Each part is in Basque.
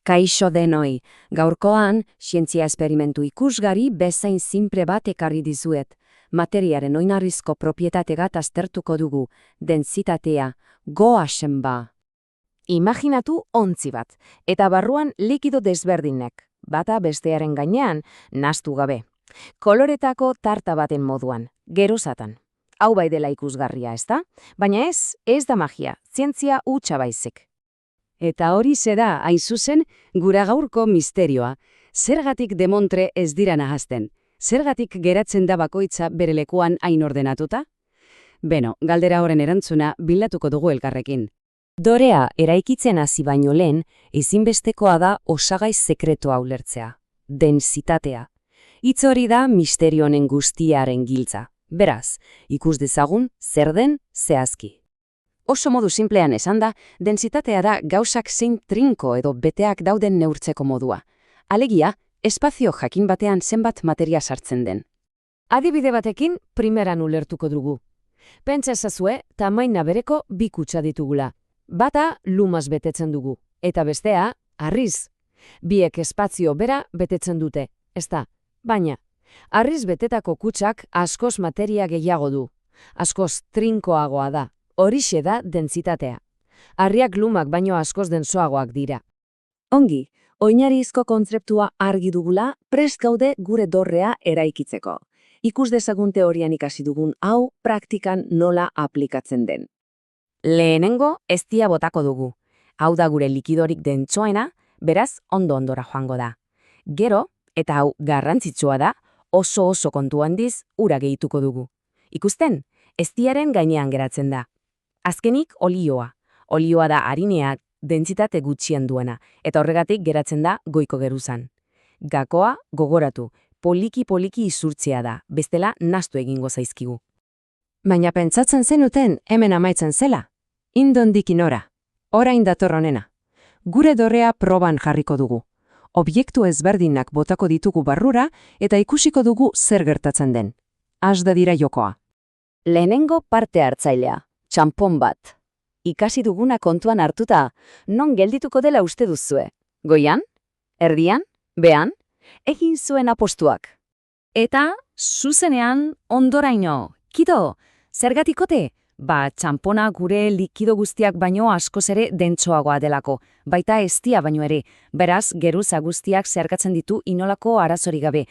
Kaixo denoi, gaurkoan, zientzia esperimentu ikusgari bezain sinple bat ekarri dizuet. Materiaren oinarrizko propietategat aztertuko dugu, dentsitatea, goazen ba. Imaginatu ontzi bat, eta barruan likido desberdinek, bata bestearen gainean, nahastu gabe. Koloretako tarta baten moduan, geruzatan. Hau bai dela ikusgarria, ezta? Baina ez da magia, zientzia hutsa baizik. Eta hori da, hain zuzen, gura gaurko misterioa. Zergatik demontre ez dira nahazten? Zergatik geratzen da bakoitza bere lekuan hain ordenatuta? Beno, galdera horren erantzuna bilatuko dugu elkarrekin. Dorea eraikitzen hasi baino lehen, ezinbestekoa da osagai sekretua ulertzea, dentsitatea. Hitz hori da misterio honen guztiaren giltza. Beraz, ikus dezagun zer den zehazki. Oso modu simplean esanda, dentsitatea da gauzak zein trinko edo beteak dauden neurtzeko modua. Alegia, espazio jakin batean zenbat materia sartzen den. Adibide batekin primeran ulertuko dugu. Pentsa ezazue, tamaina bereko bi kutxa ditugula. Bata lumaz betetzen dugu, eta bestea, harriz. Biek espazio bera betetzen dute, ezta? Baina, harriz betetako kutxak askoz materia gehiago du. Askoz trinkoagoa da. Horixe da dentsitatea. Harriak lumak baino askoz densoagoak dira. Ongi, oinarrizko kontzeptua argi dugula, prest gaude gure dorrea eraikitzeko. Ikus dezagun teorian ikasi dugun hau praktikan nola aplikatzen den. Lehenengo eztia botako dugu. Hau da gure likidorik dentsoena, beraz ondo-ondora joango da. Gero, eta hau garrantzitsua da, oso kontu handiz ura gehituko dugu. Ikusten, eztiaren gainean geratzen da. Azkenik olioa. Olioa da harineak dentsitate gutxien duena, eta horregatik geratzen da goiko geruzan. Gakoa gogoratu, poliki isurtzea da, bestela nahastu egingo zaizkigu. Baina pentsatzen zenuten hemen amaitzen zela. Indondik inora. Orain dator honena. Gure dorrea proban jarriko dugu. Objektu ezberdinak botako ditugu barrura eta ikusiko dugu zer gertatzen den. Has da dira jokoa. Lehenengo parte hartzailea. Txanpon bat. Ikasi duguna kontuan hartuta, non geldituko dela uste duzue? Goian? Erdian? Bean? Egin zuen apostuak. Eta, zuzenean, ondoraino. Kido, zergatikote? Txanpona gure likido guztiak baino askoz ere dentsoagoa delako, baita eztia baino ere, beraz geruza guztiak zeharkatzen ditu inolako arazori gabe.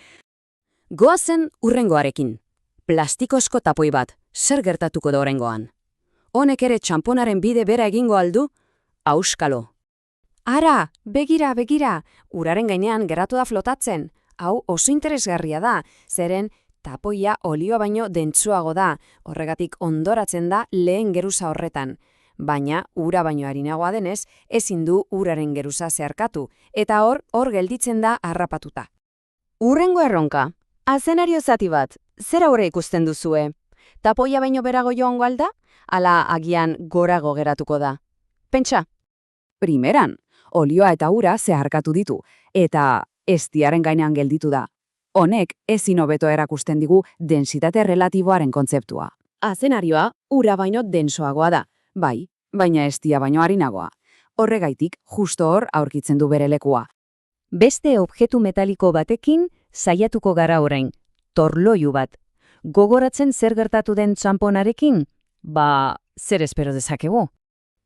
Goazen urrengoarekin. Plastikozko tapoi bat, zer gertatuko da oraingoan? Honek ere txanponaren bide bera egingo aldu? Auskalo. Ara, begira, uraren gainean geratu da flotatzen. Hau oso interesgarria da, zeren tapoia olioa baino dentsuago da, horregatik ondoratzen da lehen geruza horretan. Baina, ura baino harinagoa denez, ezin du uraren geruza zeharkatu, eta hor gelditzen da harrapatuta. Urrengo erronka, azenario zati bat, zer aurre ikusten duzue? Tapoia baino berago joango alda? Ala agian gorago geratuko da. Pentsa. Primeran, olioa eta ura zeharkatu ditu, eta eztiaren gainean gelditu da. Honek ezin hobeto erakusten digu dentsitate relatiboaren kontzeptua. Azenarioa ura baino densoagoa da, bai, baina eztia baino harinagoa. Horregaitik justo hor aurkitzen du bere lekua. Beste objektu metaliko batekin saiatuko gara orain, torloiu bat. Gogoratzen zer gertatu den txanponarekin? Zer espero dezakegu?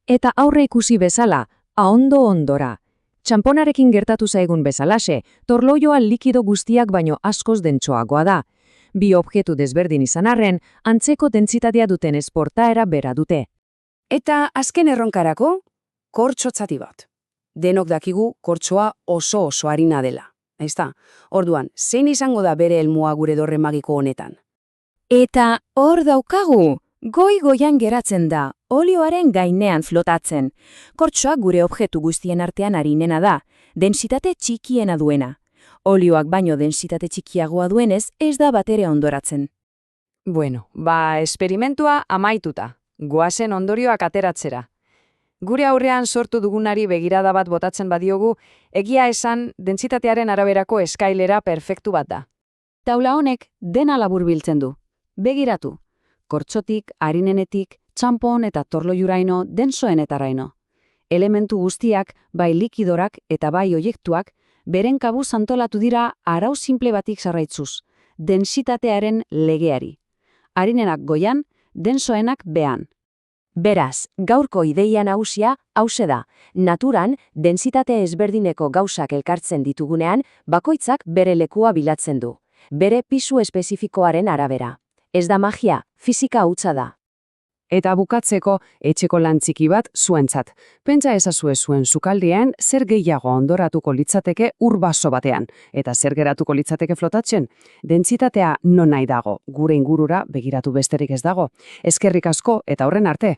Eta aurre ikusi bezala, ondora. Txanponarekin gertatu zaigun bezalaxe, torloioa likido guztiak baino askoz dentsoagoa da. Bi objektu desberdin izan arren, antzeko dentsitatea duten esportaera bera dute. Eta azken erronkarako, kortxo zati bat. Denok dakigu kortxoa oso harina dela. Ezta, orduan, zein izango da bere helmua gure dorre magiko honetan? Eta hor daukagu! Goian geratzen da, olioaren gainean flotatzen. Kortxoa gure objektu guztien artean harinena da, dentsitate txikiena duena. Olioak baino dentsitate txikiagoa duenez ez da batere ondoratzen. Bueno, esperimentua amaituta. Goazen ondorioak ateratzera. Gure aurrean sortu dugunari begirada bat botatzen badiogu, egia esan dentsitatearen araberako eskailera perfektu bat da. Taula honek dena laburbiltzen du. Begiratu. Kortxotik, harinenetik, txanpon eta torloiuraino, densoenetaraino. Elementu guztiak, bai likidorak eta bai oiektuak, beren kabuz antolatu dira arau simple batik sarraitzuz, densitatearen legeari. Harinenak goian, densoenak behan. Beraz, gaurko ideia nagusia hauxe da. Naturan, densitate ezberdineko gauzak elkartzen ditugunean, bakoitzak bere lekua bilatzen du. Bere pisu espezifikoaren arabera. Ez da magia, fisika hutsa da. Eta bukatzeko etxeko lan txiki bat zuentzat. Pentsa ezazue zuen sukaldean zer gehiago ondoratuko litzateke ur baso batean. Eta zer geratuko litzateke flotatzen? Dentsitatea non nahi dago, gure ingurura begiratu besterik ez dago. Eskerrik asko eta horren arte.